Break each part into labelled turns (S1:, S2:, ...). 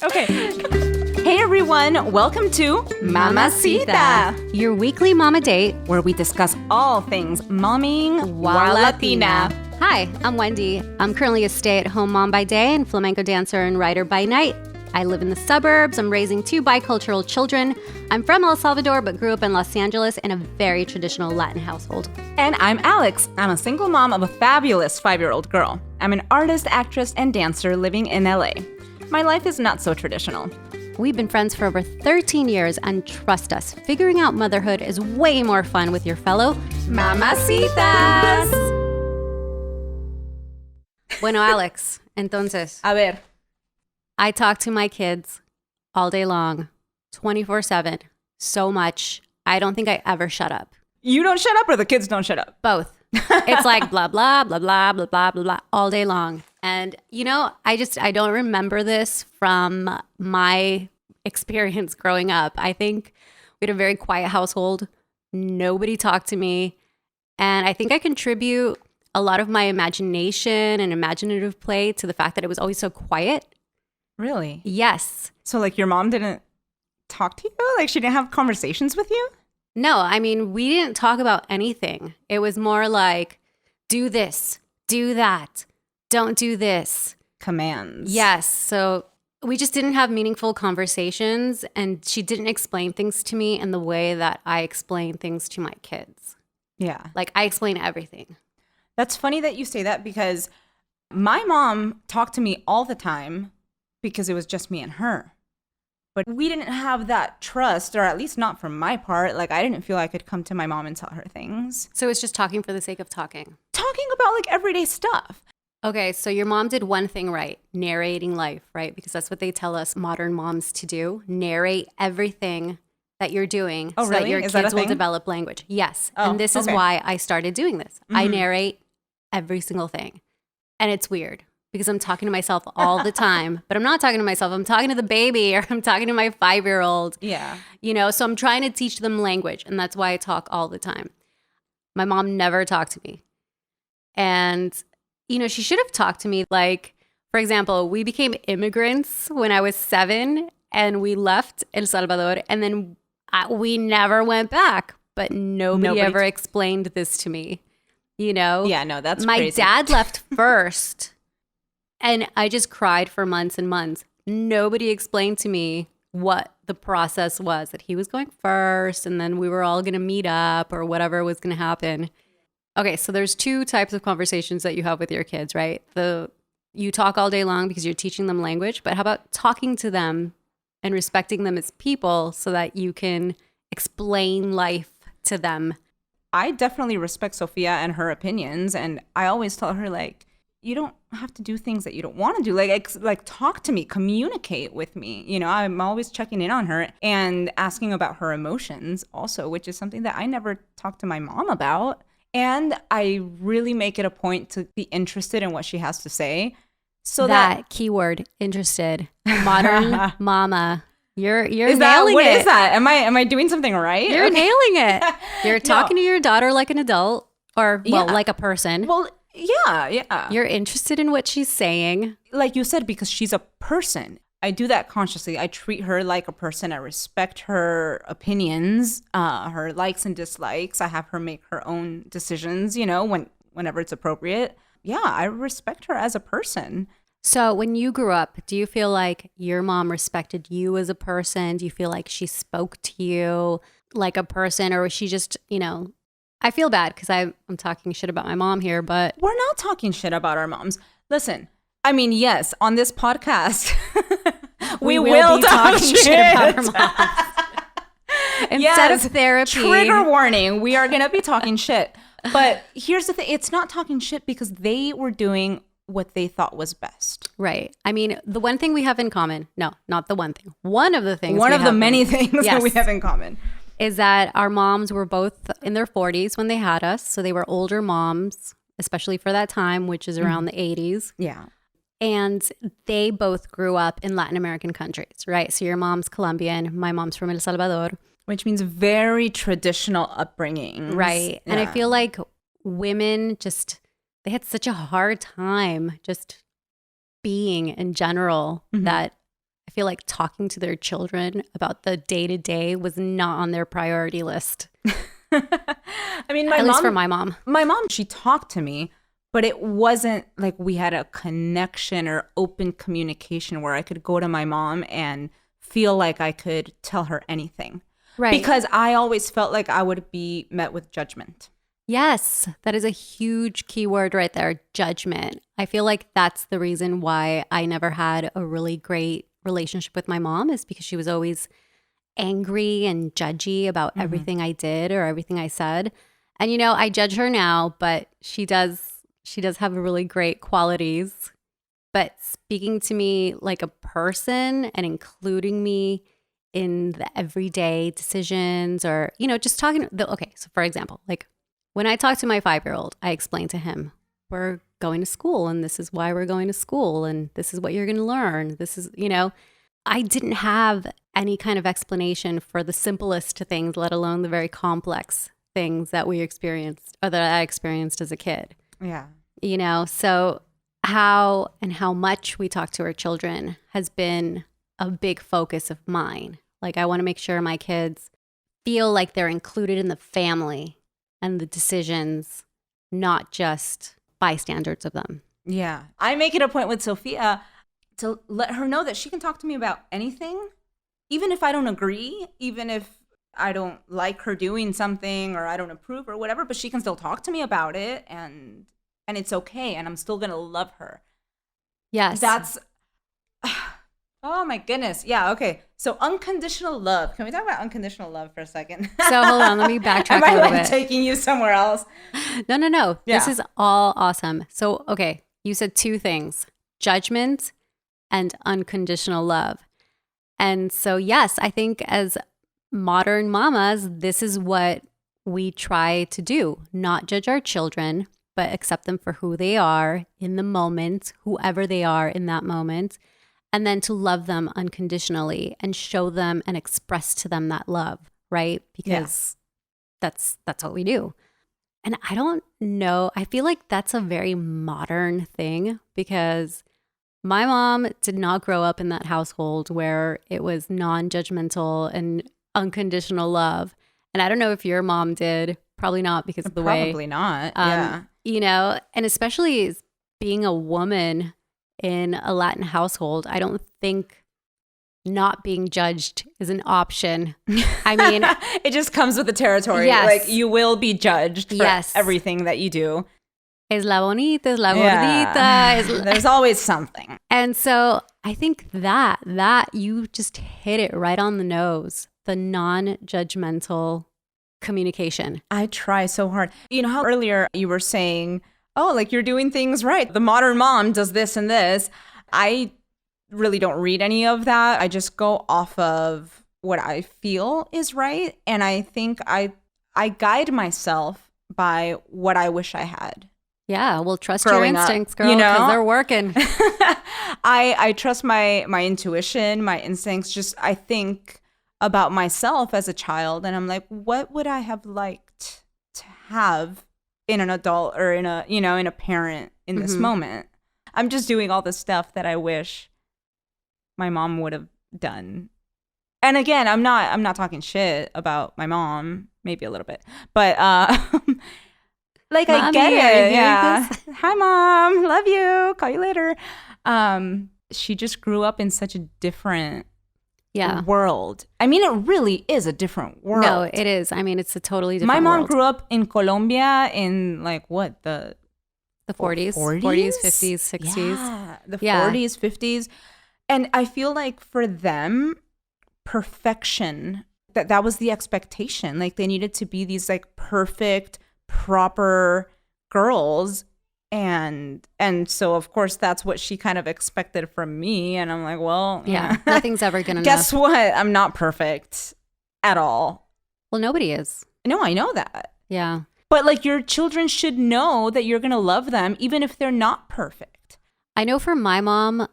S1: Okay. Hey everyone, welcome to Mamá Cita,
S2: your weekly mama date
S1: where we discuss all things momming while Latina.
S2: Hi, I'm Wendy. I'm currently a stay-at-home mom by day and flamenco dancer and writer by night. I live in the suburbs. I'm raising 2 bicultural children. I'm from El Salvador, but grew up in Los Angeles in a very traditional Latin household.
S1: And I'm Alex. I'm a single mom of a fabulous 5-year-old girl. I'm an artist, actress, and dancer living in LA. My life is not so traditional.
S2: We've been friends for over 13 years, and trust us, figuring out motherhood is way more fun with your fellow
S1: Mamacitas.
S2: Bueno, Alex, entonces,
S1: A ver.
S2: I talk to my kids all day long, 24/7, so much. I don't think I ever shut up.
S1: You don't shut up or the kids don't shut up?
S2: Both. It's like blah, blah, blah, blah, blah, blah, blah, blah, all day long. And, you know, I don't remember this from my experience growing up. I think we had a very quiet household. Nobody talked to me. And I think I contribute a lot of my imagination and imaginative play to the fact that it was always so quiet.
S1: Really?
S2: Yes.
S1: So like your mom didn't talk to you? Like she didn't have conversations with you?
S2: No, I mean, we didn't talk about anything. It was more like, do this, do that, don't do this.
S1: Commands.
S2: Yes. So we just didn't have meaningful conversations, and she didn't explain things to me in the way that I explain things to my kids.
S1: Yeah.
S2: Like I explain everything.
S1: That's funny that you say that because my mom talked to me all the time because it was just me and her. But we didn't have that trust, or at least not from my part. Like I didn't feel I could come to my mom and tell her things.
S2: So it's just talking for the sake of talking.
S1: Talking about like everyday stuff.
S2: Okay, so your mom did one thing right, narrating life, right? Because that's what they tell us modern moms to do. Narrate everything that you're doing so that your kids will develop language. Yes. And this is why I started doing this. Mm-hmm. I narrate every single thing. And it's weird because I'm talking to myself all the time, but I'm not talking to myself. I'm talking to the baby, or I'm talking to my 5-year-old.
S1: Yeah.
S2: You know, so I'm trying to teach them language, and that's why I talk all the time. My mom never talked to me. And, you know, she should have talked to me. Like, for example, we became immigrants when I was 7 and we left El Salvador, and then we never went back, but nobody ever explained this to me. You know?
S1: Yeah, no, that's
S2: my
S1: crazy.
S2: dad left first, and I just cried for months and months. Nobody explained to me what the process was, that he was going first, and then we were all going to meet up or whatever was going to happen. Okay, so there's 2 types of conversations that you have with your kids, right? You talk all day long because you're teaching them language, but how about talking to them and respecting them as people so that you can explain life to them?
S1: I definitely respect Sophia and her opinions, and I always tell her, like, you don't have to do things that you don't want to do. Like talk to me, communicate with me. You know, I'm always checking in on her and asking about her emotions also, which is something that I never talked to my mom about. And I really make it a point to be interested in what she has to say. So that
S2: keyword, interested, modern mama. You're nailing it.
S1: What is that? Am I doing something right?
S2: You're nailing it. You're talking to your daughter like an adult, or like a person.
S1: Well, yeah.
S2: You're interested in what she's saying.
S1: Like you said, because she's a person. I do that consciously. I treat her like a person. I respect her opinions, her likes and dislikes. I have her make her own decisions, you know, whenever it's appropriate. Yeah, I respect her as a person.
S2: So when you grew up, do you feel like your mom respected you as a person? Do you feel like she spoke to you like a person, or was she just, you know, I feel bad because I'm talking shit about my mom here, but
S1: we're not talking shit about our moms. Listen, I mean, yes, on this podcast, we will be talking shit about our moms.
S2: Instead of therapy.
S1: Trigger warning, we are going to be talking shit. But here's the thing. It's not talking shit because they were doing what they thought was best.
S2: Right. I mean, the one thing we have in common, no, not the one thing. One of the things.
S1: One of the many things that we have in common
S2: is that our moms were both in their 40s when they had us. So they were older moms, especially for that time, which is around the 80s.
S1: Yeah.
S2: And they both grew up in Latin American countries, right? So your mom's Colombian, my mom's from El Salvador.
S1: Which means very traditional upbringing.
S2: Right. Yeah. And I feel like women they had such a hard time just being in general that I feel like talking to their children about the day-to-day was not on their priority list.
S1: I mean,
S2: At least for my mom.
S1: My mom, she talked to me, but it wasn't like we had a connection or open communication where I could go to my mom and feel like I could tell her anything.
S2: Right.
S1: Because I always felt like I would be met with judgment.
S2: Yes, that is a huge keyword right there, judgment. I feel like that's the reason why I never had a really great relationship with my mom, is because she was always angry and judgy about everything I did or everything I said. And you know, I judge her now, but she does have really great qualities. But speaking to me like a person and including me in the everyday decisions, or, you know, just talking. Okay, so for example, like when I talk to my 5-year-old, I explain to him, we're going to school and this is why we're going to school and this is what you're going to learn. This is, you know, I didn't have any kind of explanation for the simplest things, let alone the very complex things that we experienced or that I experienced as a kid.
S1: Yeah.
S2: You know, so how much we talk to our children has been a big focus of mine. Like, I want to make sure my kids feel like they're included in the family and the decisions, not just bystanders of them.
S1: Yeah. I make it a point with Sophia to let her know that she can talk to me about anything, even if I don't agree, even if I don't like her doing something or I don't approve or whatever, but she can still talk to me about it, and it's okay, and I'm still going to love her.
S2: Yes.
S1: That's oh my goodness. Yeah, okay. So unconditional love. Can we talk about unconditional love for a second?
S2: So hold on, let me backtrack
S1: Am
S2: a
S1: I
S2: little
S1: like
S2: bit.
S1: taking you somewhere else?
S2: No.
S1: Yeah.
S2: This is all awesome. So, okay, you said two things, judgment and unconditional love. And so, yes, I think as modern mamas, this is what we try to do, not judge our children, but accept them for who they are in the moment, whoever they are in that moment, and then to love them unconditionally and show them and express to them that love, right? Because that's what we do. And I don't know, I feel like that's a very modern thing, because my mom did not grow up in that household where it was non-judgmental and unconditional love. And I don't know if your mom did, probably not, because of the way.
S1: Probably not. Yeah.
S2: You know, and especially as being a woman in a Latin household, I don't think not being judged is an option. I mean,
S1: it just comes with the territory.
S2: Yes.
S1: Like, you will be judged for
S2: Yes.
S1: everything that you do.
S2: Es la bonita, es la gordita.
S1: There's always something.
S2: And so I think that you just hit it right on the nose, the non-judgmental communication.
S1: I try so hard. You know how earlier you were saying, oh, like, you're doing things right. The modern mom does this and this. I really don't read any of that. I just go off of what I feel is right. And I think I guide myself by what I wish I had.
S2: Yeah, well, trust your
S1: Growing up,
S2: instincts, girl,
S1: you
S2: because
S1: know?
S2: they're working.
S1: I trust my intuition, my instincts. Just, I think about myself as a child, and I'm like, what would I have liked to have in an adult or in a parent in this moment? I'm just doing all the stuff that I wish my mom would have done. And again, I'm not talking shit about my mom, maybe a little bit, but like,
S2: Mommy,
S1: I get
S2: are you
S1: it.
S2: hearing
S1: Yeah.
S2: this?
S1: Hi, Mom. Love you. Call you later. She just grew up in such a different world. I mean, it really is a different world.
S2: No, it is. I mean, it's a totally different
S1: My mom
S2: world.
S1: grew up in Colombia in, like, what, the
S2: 40s,
S1: 40s?
S2: 50s, 60s.
S1: Yeah, the 40s, 50s. And I feel like for them, perfection, that was the expectation. Like, they needed to be these, like, perfect, proper girls. And so, of course, that's what she kind of expected from me. And I'm like, well,
S2: Yeah, nothing's ever going to
S1: guess what? I'm not perfect at all.
S2: Well, nobody is.
S1: No, I know that.
S2: Yeah.
S1: But, like, your children should know that you're going to love them, even if they're not perfect.
S2: I know for my mom,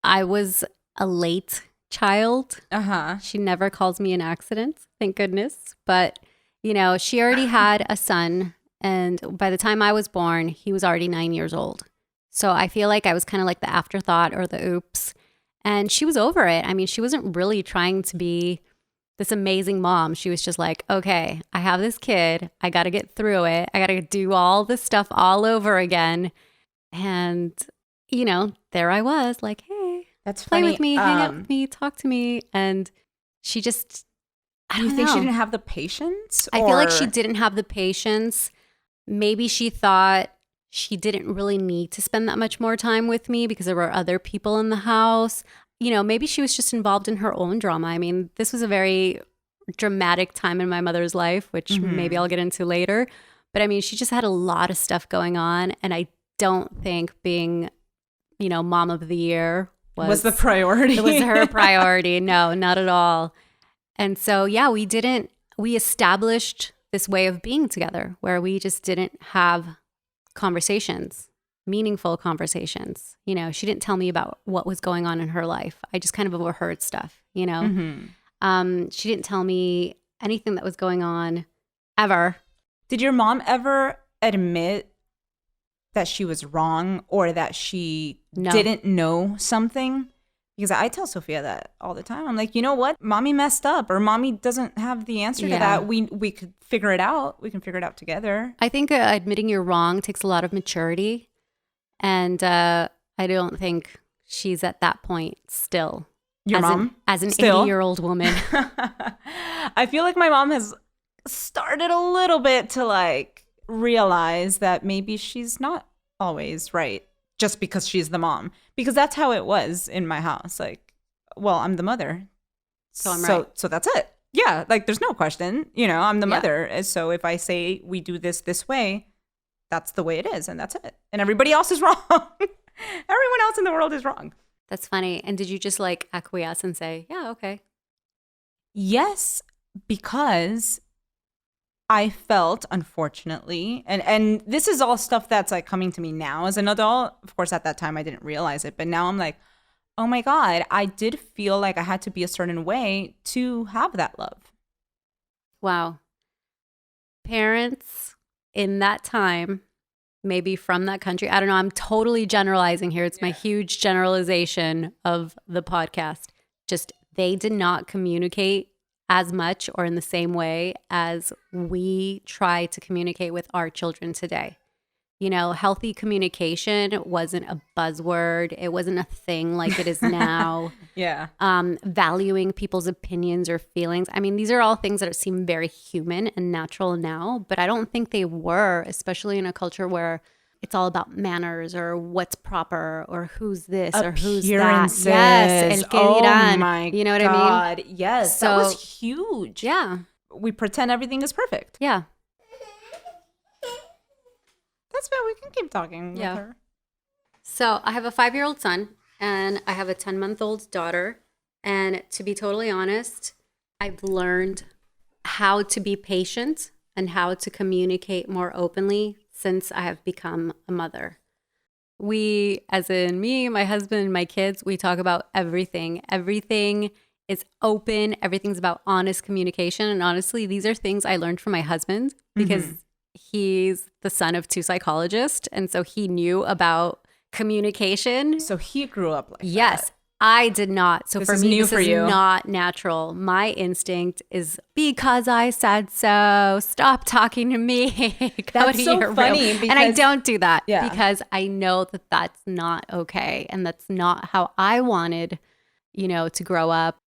S2: I was a late child. She never calls me an accident, thank goodness. But, you know, she already had a son. And by the time I was born, he was already 9 years old. So I feel like I was kind of like the afterthought or the oops. And she was over it. I mean, she wasn't really trying to be this amazing mom. She was just like, okay, I have this kid. I got to get through it. I got to do all this stuff all over again. And, you know, there I was like, hey,
S1: That's
S2: play
S1: funny.
S2: with me, hang out with me, talk to me. And she just, I
S1: Do you
S2: don't
S1: think
S2: know.
S1: she didn't have the patience?
S2: I feel like she
S1: or-
S2: didn't have the patience. Maybe she thought she didn't really need to spend that much more time with me because there were other people in the house. You know, maybe she was just involved in her own drama. I mean, this was a very dramatic time in my mother's life, which maybe I'll get into later. But I mean, she just had a lot of stuff going on. And I don't think being, you know, mom of the year
S1: was the priority.
S2: It was her priority. No, not at all. And so, yeah, we established this way of being together where we just didn't have conversations, meaningful conversations. You know, she didn't tell me about what was going on in her life. I just kind of overheard stuff, you know. She didn't tell me anything that was going on ever.
S1: Did your mom ever admit that she was wrong or that she
S2: No.
S1: didn't know something? Because I tell Sophia that all the time. I'm like, you know what? Mommy messed up, or mommy doesn't have the answer to that. We could figure it out. We can figure it out together.
S2: I think admitting you're wrong takes a lot of maturity. And I don't think she's at that point still.
S1: Your mom?
S2: As an
S1: Still?
S2: 80-year-old woman.
S1: I feel like my mom has started a little bit to like realize that maybe she's not always right just because she's the mom. Because that's how it was in my house. Like, well, I'm the mother.
S2: So I'm right.
S1: So that's it. Yeah, like there's no question. You know, I'm the mother. And so if I say we do this way, that's the way it is, and that's it. And everybody else is wrong. Everyone else in the world is wrong.
S2: That's funny. And did you just like acquiesce and say, yeah, okay?
S1: Yes, because I felt, unfortunately, and this is all stuff that's like coming to me now as an adult. Of course, at that time, I didn't realize it. But now I'm like, oh my God, I did feel like I had to be a certain way to have that love.
S2: Wow. Parents in that time, maybe from that country, I don't know, I'm totally generalizing here. It's my huge generalization of the podcast. Just they did not communicate as much or in the same way as we try to communicate with our children today. You know, healthy communication wasn't a buzzword. It wasn't a thing like it is now.
S1: Yeah.
S2: Valuing people's opinions or feelings. I mean, these are all things that seem very human and natural now, but I don't think they were, especially in a culture where it's all about manners or what's proper or who's this or who's that.
S1: Appearances.
S2: Yes, el que
S1: Oh
S2: dirán.
S1: my
S2: You know what I mean?
S1: Yes,
S2: So-
S1: that was huge.
S2: Yeah,
S1: We pretend everything is perfect.
S2: yeah.
S1: That's fine. We can keep talking
S2: Yeah.
S1: with her.
S2: So I have a 5-year-old son and I have a 10-month-old daughter. And to be totally honest, I've learned how to be patient and how to communicate more openly since I have become a mother. We, as in me, my husband, my kids, we talk about everything. Everything is open. Everything's about honest communication. And honestly, these are things I learned from my husband because he's the son of 2 psychologists. And so he knew about communication.
S1: So he grew up like
S2: Yes,
S1: that.
S2: I did not. So
S1: This
S2: for
S1: is
S2: me,
S1: new
S2: this
S1: for
S2: is
S1: you.
S2: not natural. My instinct is because I said so. Stop talking to me. Go
S1: That's
S2: to
S1: so
S2: your
S1: funny
S2: room. And I
S1: because-
S2: don't do that
S1: Yeah.
S2: because I know that that's not okay. And that's not how I wanted, you know, to grow up.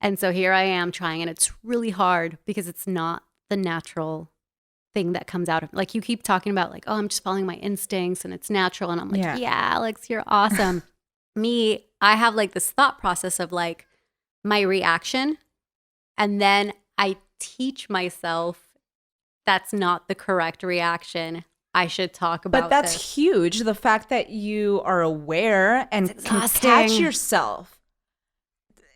S2: And so here I am trying, and it's really hard because it's not the natural thing that comes out of, like, you keep talking about like, oh, I'm just following my instincts and it's natural. And I'm like,
S1: Yeah.
S2: yeah, Alex, you're awesome. Me, I have like this thought process of like my reaction. And then I teach myself that's not the correct reaction. I should talk about
S1: But that's
S2: this.
S1: huge. The fact that you are aware and
S2: It's
S1: can
S2: exhausting.
S1: catch yourself.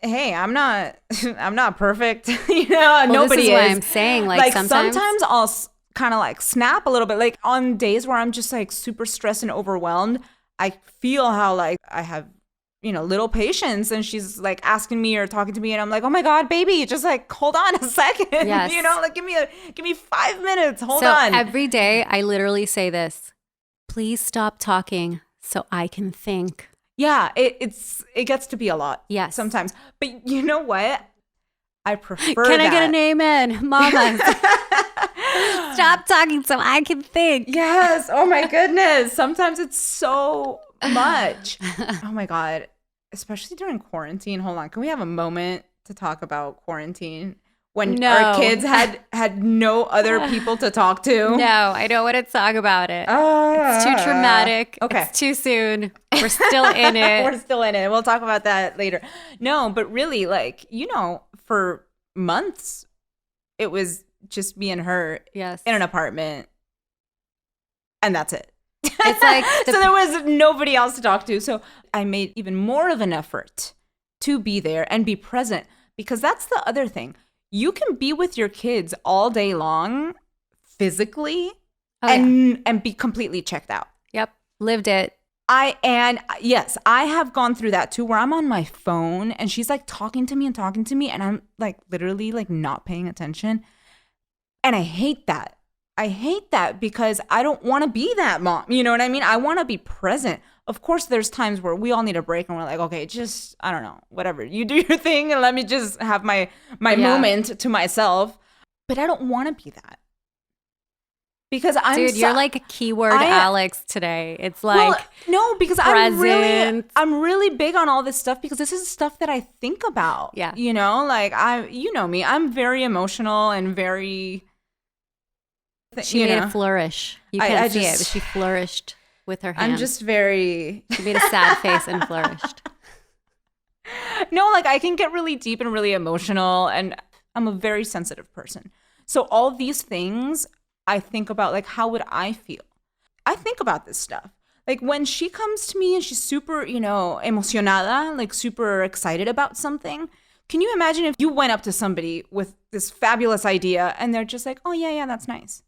S1: Hey, I'm not I'm not perfect. You know, nobody
S2: this is. Why
S1: is.
S2: I'm saying like sometimes
S1: I'll kind of like snap a little bit. Like on days where I'm just like super stressed and overwhelmed, I feel how like I have, you know, little patience, and she's like asking me or talking to me, and I'm like, oh my God, baby, just like hold on a second.
S2: Yes.
S1: You know, like give me 5 minutes. Hold
S2: so
S1: on.
S2: every day I literally say this, please stop talking so I can think.
S1: Yeah, it gets to be a lot.
S2: Yes.
S1: Sometimes. But you know what? I prefer
S2: Can I
S1: that.
S2: get an amen? Mama, stop talking so I can think.
S1: Yes. Oh my goodness. Sometimes it's so much. Oh my God. Especially during quarantine. Hold on. Can we have a moment to talk about quarantine? When our
S2: No.
S1: kids had no other people to talk to.
S2: No, I don't want to talk about it. It's too traumatic.
S1: Okay.
S2: It's too soon. We're still in it.
S1: We're still in it. We'll talk about that later. No, but really, like, for months, it was just me and her
S2: Yes.
S1: in an apartment. And that's it.
S2: It's like
S1: so there was nobody else to talk to. So I made even more of an effort to be there and be present, because that's the other thing. You can be with your kids all day long physically and be completely checked out.
S2: Yep. Lived it.
S1: Yes, I have gone through that too, where I'm on my phone and she's like talking to me and I'm like literally like not paying attention. And I hate that. I hate that because I don't want to be that mom. You know what I mean? I want to be present. Of course, there's times where we all need a break and we're like, okay, just, I don't know, whatever. You do your thing and let me just have my moment to myself. But I don't want to be that. Because
S2: Dude, you're like a keyword Alex today. It's like,
S1: well, no, because
S2: present.
S1: I'm really big on all this stuff because this is stuff that I think about.
S2: Yeah.
S1: You know, like you know me, I'm very emotional and very.
S2: She made a flourish. You can't see it, but she flourished with her hand.
S1: I'm just very.
S2: She made a sad face and flourished.
S1: No, like I can get really deep and really emotional, and I'm a very sensitive person. So all these things I think about, like, how would I feel? I think about this stuff. Like when she comes to me and she's super, emocionada, like super excited about something. Can you imagine if you went up to somebody with this fabulous idea and they're just like, oh, yeah, that's nice.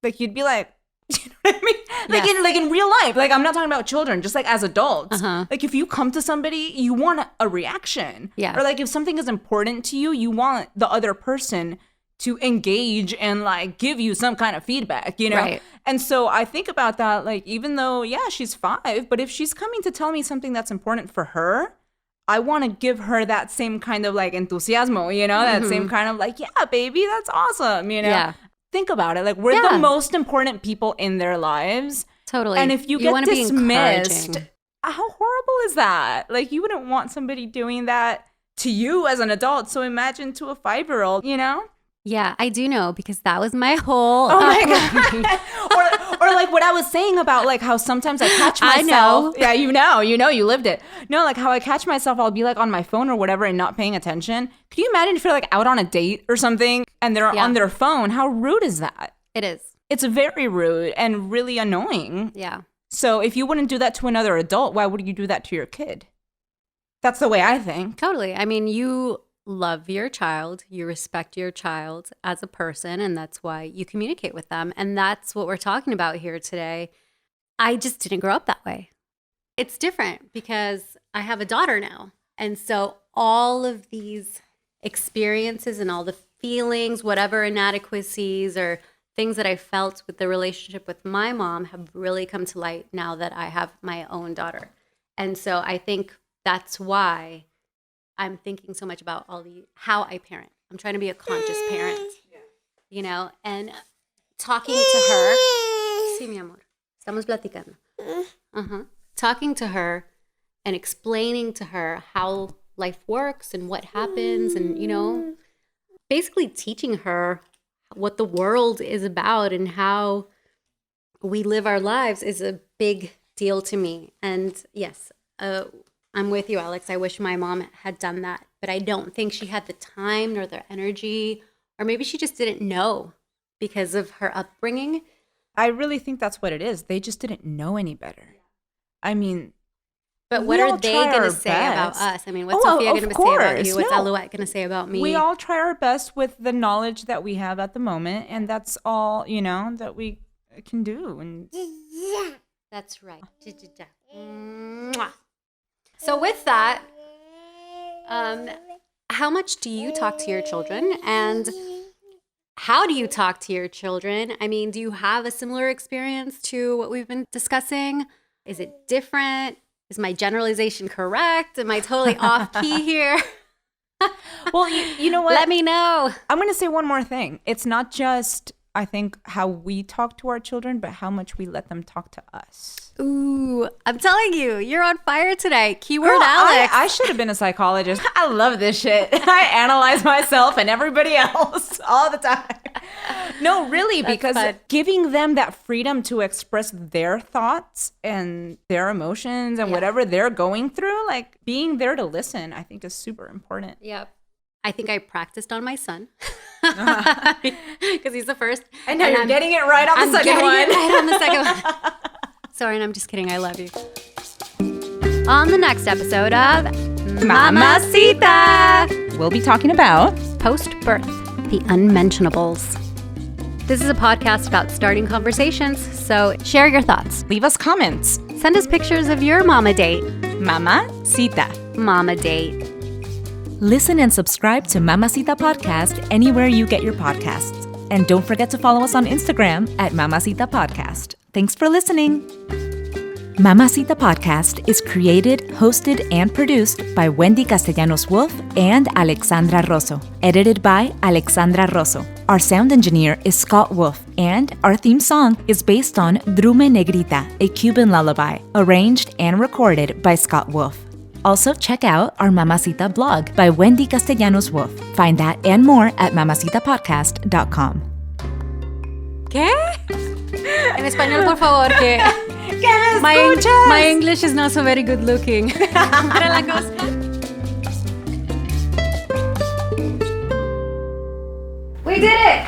S1: Like you'd be like, you know what I mean?
S2: Yes.
S1: Like in real life, like I'm not talking about children, just like as adults.
S2: Uh-huh.
S1: Like if you come to somebody, you want a reaction.
S2: Yeah.
S1: Or like if something is important to you, you want the other person to engage and like give you some kind of feedback,
S2: Right.
S1: And so I think about that, like, even though, yeah, she's 5, but if she's coming to tell me something that's important for her, I want to give her that same kind of like entusiasmo, that same kind of like, yeah, baby, that's awesome,
S2: Yeah.
S1: Think about it. Like we're the most important people in their lives.
S2: Totally.
S1: And if you
S2: wanna
S1: get
S2: be
S1: dismissed,
S2: encouraging.
S1: how horrible is that? Like you wouldn't want somebody doing that to you as an adult. So imagine to a 5-year-old,
S2: Yeah, I do know because that was my whole.
S1: Oh my God. or like what I was saying about like how sometimes I catch myself.
S2: I know.
S1: Yeah, you lived it. No, like how I catch myself, I'll be like on my phone or whatever and not paying attention. Could you imagine if you're like out on a date or something and they're on their phone? How rude is that?
S2: It is.
S1: It's very rude and really annoying.
S2: Yeah.
S1: So if you wouldn't do that to another adult, why would you do that to your kid? That's the way I think.
S2: Totally. I mean, you love your child, you respect your child as a person, and that's why you communicate with them. And that's what we're talking about here today. I just didn't grow up that way. It's different because I have a daughter now. And so all of these experiences and all the feelings, whatever inadequacies or things that I felt with the relationship with my mom have really come to light now that I have my own daughter. And so I think that's why I'm thinking so much about how I parent. I'm trying to be a conscious parent, and talking to her. Sí, mi amor. Estamos platicando. Talking to her and explaining to her how life works and what happens and, basically teaching her what the world is about and how we live our lives is a big deal to me. And yes, I'm with you, Alex. I wish my mom had done that, but I don't think she had the time nor the energy, or maybe she just didn't know because of her upbringing.
S1: I really think that's what it is. They just didn't know any better. I mean,
S2: but what are they going to say about us? I mean, what's Sophia going to say about you? What's Alouette going to say about me?
S1: We all try our best with the knowledge that we have at the moment, and that's all, that we can do. And
S2: that's right. So with that, how much do you talk to your children, and how do you talk to your children? I mean, do you have a similar experience to what we've been discussing? Is it different? is my generalization correct? Am I totally off key here?
S1: Well, you know what?
S2: Let me know.
S1: I'm going to say one more thing. It's not just, I think, how we talk to our children, but how much we let them talk to us.
S2: Ooh, I'm telling you, you're on fire today. Keyword
S1: Girl,
S2: Alex.
S1: I should have been a psychologist. I love this shit. I analyze myself and everybody else all the time. No, really, because
S2: fun.
S1: giving them that freedom to express their thoughts and their emotions and whatever they're going through, like being there to listen, I think is super important.
S2: Yep. I think I practiced on my son because he's the first.
S1: And now you're getting it right on the second one.
S2: Right on the second one. Sorry, and I'm just kidding. I love you. On the next episode of
S1: Mamá Cita, we'll be talking about
S2: post-birth, the unmentionables. This is a podcast about starting conversations, so share your thoughts.
S1: leave us comments.
S2: Send us pictures of your mama date.
S1: Mamá Cita.
S2: Mama date.
S3: Listen and subscribe to Mamá Cita Podcast anywhere you get your podcasts. And don't forget to follow us on Instagram at Mamá Cita Podcast. Thanks for listening. Mamá Cita Podcast is created, hosted, and produced by Wendy Castellanos-Wolf and Alexandra Rosso. Edited by Alexandra Rosso. Our sound engineer is Scott Wolf, and our theme song is based on Drume Negrita, a Cuban lullaby, arranged and recorded by Scott Wolf. Also, check out our Mamá Cita blog by Wendy Castellanos-Wolf. Find that and more at mamacitapodcast.com.
S2: ¿Qué? En español, por favor, que my English is not so very good looking. Era la cosa. We did it!